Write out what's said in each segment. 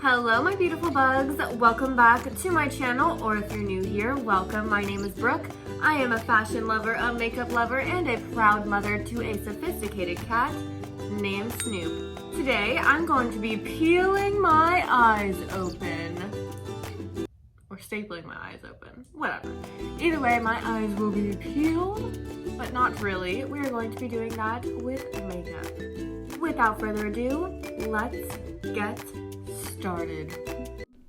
Hello my beautiful bugs, welcome back to my channel, or if you're new here, welcome. My name is Brooke. I am a fashion lover, a makeup lover, and a proud mother to a sophisticated cat named Snoop. Today I'm going to be peeling my eyes open. Or stapling my eyes open, whatever. Either way, my eyes will be peeled, but not really. We are going to be doing that with makeup. Without further ado, let's get started.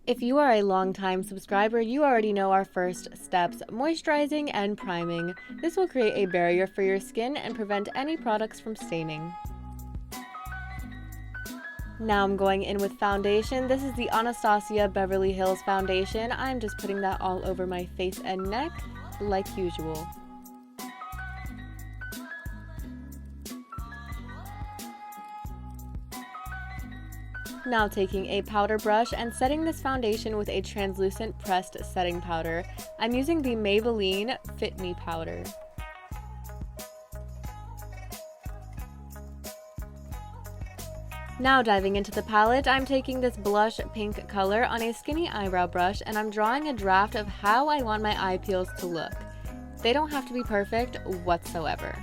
If you are a long-time subscriber, you already know our first steps, moisturizing and priming. This will create a barrier for your skin and prevent any products from staining. Now I'm going in with foundation. This is the Anastasia Beverly Hills foundation. I'm just putting that all over my face and neck, like usual. Now taking a powder brush and setting this foundation with a translucent pressed setting powder. I'm using the Maybelline Fit Me powder. Now diving into the palette, I'm taking this blush pink color on a skinny eyebrow brush and I'm drawing a draft of how I want my eye peels to look. They don't have to be perfect whatsoever.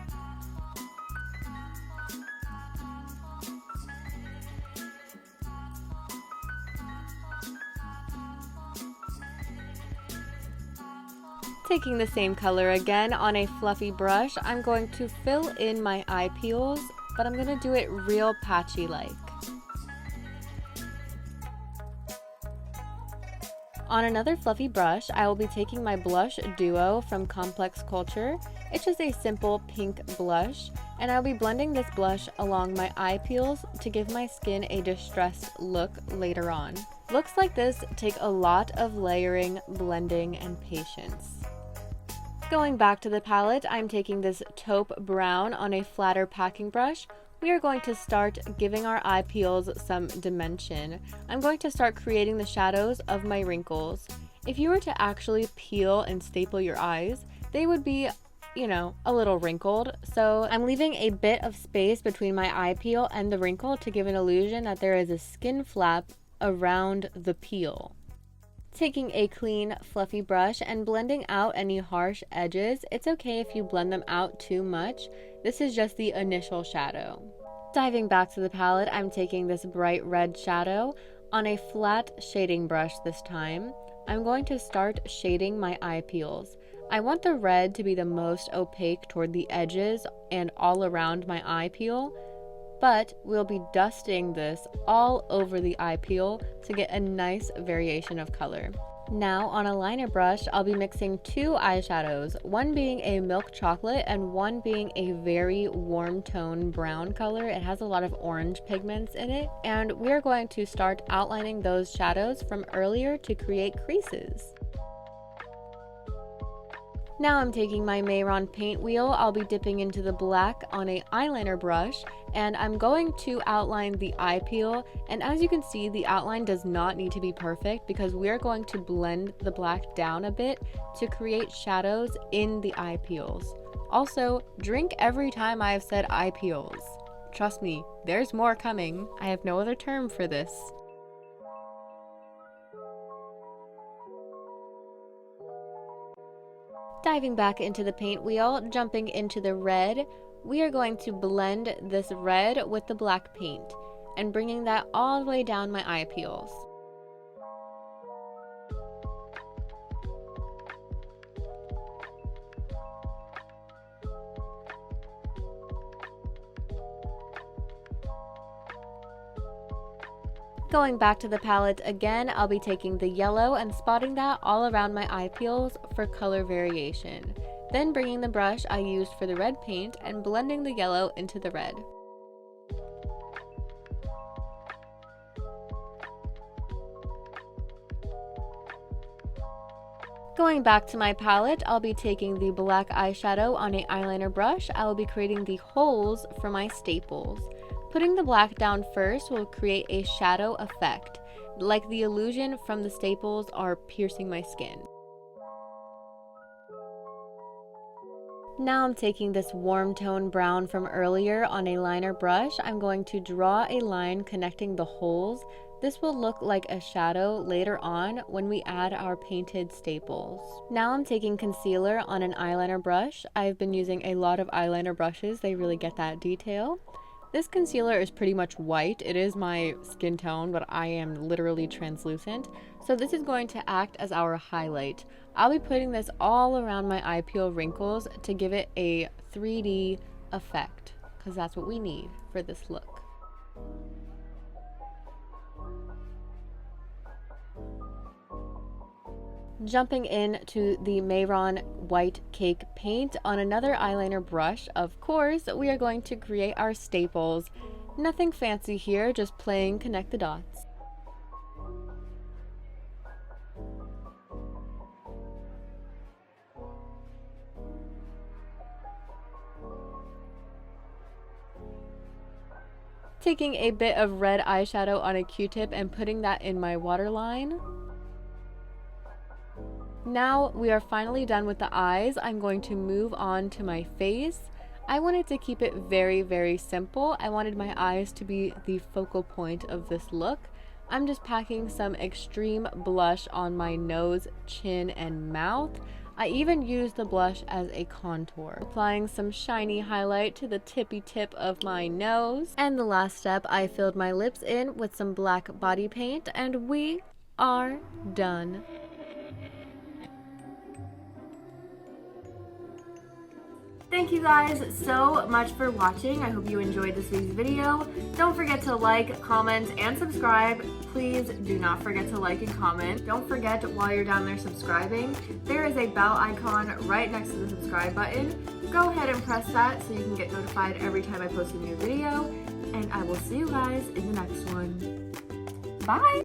Taking the same color again on a fluffy brush, I'm going to fill in my eye peels, but I'm going to do it real patchy like. On another fluffy brush, I will be taking my blush duo from Complex Culture. It's just a simple pink blush, and I'll be blending this blush along my eye peels to give my skin a distressed look later on. Looks like this take a lot of layering, blending, and patience. Going back to the palette, I'm taking this taupe brown on a flatter packing brush. We are going to start giving our eye peels some dimension. I'm going to start creating the shadows of my wrinkles. If you were to actually peel and staple your eyes, they would be, a little wrinkled. So I'm leaving a bit of space between my eye peel and the wrinkle to give an illusion that there is a skin flap around the peel. Taking a clean, fluffy brush and blending out any harsh edges. It's okay if you blend them out too much. This is just the initial shadow. Diving back to the palette, I'm taking this bright red shadow on a flat shading brush this time. I'm going to start shading my eye peels. I want the red to be the most opaque toward the edges and all around my eye peel, but we'll be dusting this all over the eye peel to get a nice variation of color. Now on a liner brush, I'll be mixing two eyeshadows, one being a milk chocolate and one being a very warm tone brown color. It has a lot of orange pigments in it, and we're going to start outlining those shadows from earlier to create creases. Now I'm taking my Mehron paint wheel. I'll be dipping into the black on a eyeliner brush, and I'm going to outline the eye peel. And as you can see, the outline does not need to be perfect because we're going to blend the black down a bit to create shadows in the eye peels. Also, drink every time I have said eye peels. Trust me, there's more coming. I have no other term for this. Diving back into the paint wheel, jumping into the red, we are going to blend this red with the black paint and bringing that all the way down my eye peels. Going back to the palette again, I'll be taking the yellow and spotting that all around my eye peels for color variation. Then bringing the brush I used for the red paint and blending the yellow into the red. Going back to my palette, I'll be taking the black eyeshadow on an eyeliner brush. I will be creating the holes for my staples. Putting the black down first will create a shadow effect, like the illusion from the staples are piercing my skin. Now I'm taking this warm tone brown from earlier on a liner brush. I'm going to draw a line connecting the holes This will look like a shadow later on when we add our painted staples. Now I'm taking concealer on an eyeliner brush. I've been using a lot of eyeliner brushes, they really get that detail. This concealer is pretty much white. It is my skin tone, but I am literally translucent. So this is going to act as our highlight. I'll be putting this all around my eye peel wrinkles to give it a 3D effect, because that's what we need for this look. Jumping into the Mehron White Cake paint on another eyeliner brush, of course, we are going to create our staples. Nothing fancy here, just plain connect the dots. Taking a bit of red eyeshadow on a Q-tip and putting that in my waterline. Now we are finally done with the eyes. I'm going to move on to my face. I wanted to keep it very, very simple. I wanted my eyes to be the focal point of this look. I'm just packing some extreme blush on my nose, chin, and mouth. I even used the blush as a contour. Applying some shiny highlight to the tippy tip of my nose. And the last step, I filled my lips in with some black body paint, and we are done. Thank you guys so much for watching. I hope you enjoyed this week's video. Don't forget to like, comment, and subscribe. Please do not forget to like and comment. Don't forget, while you're down there subscribing, there is a bell icon right next to the subscribe button. Go ahead and press that so you can get notified every time I post a new video. And I will see you guys in the next one. Bye!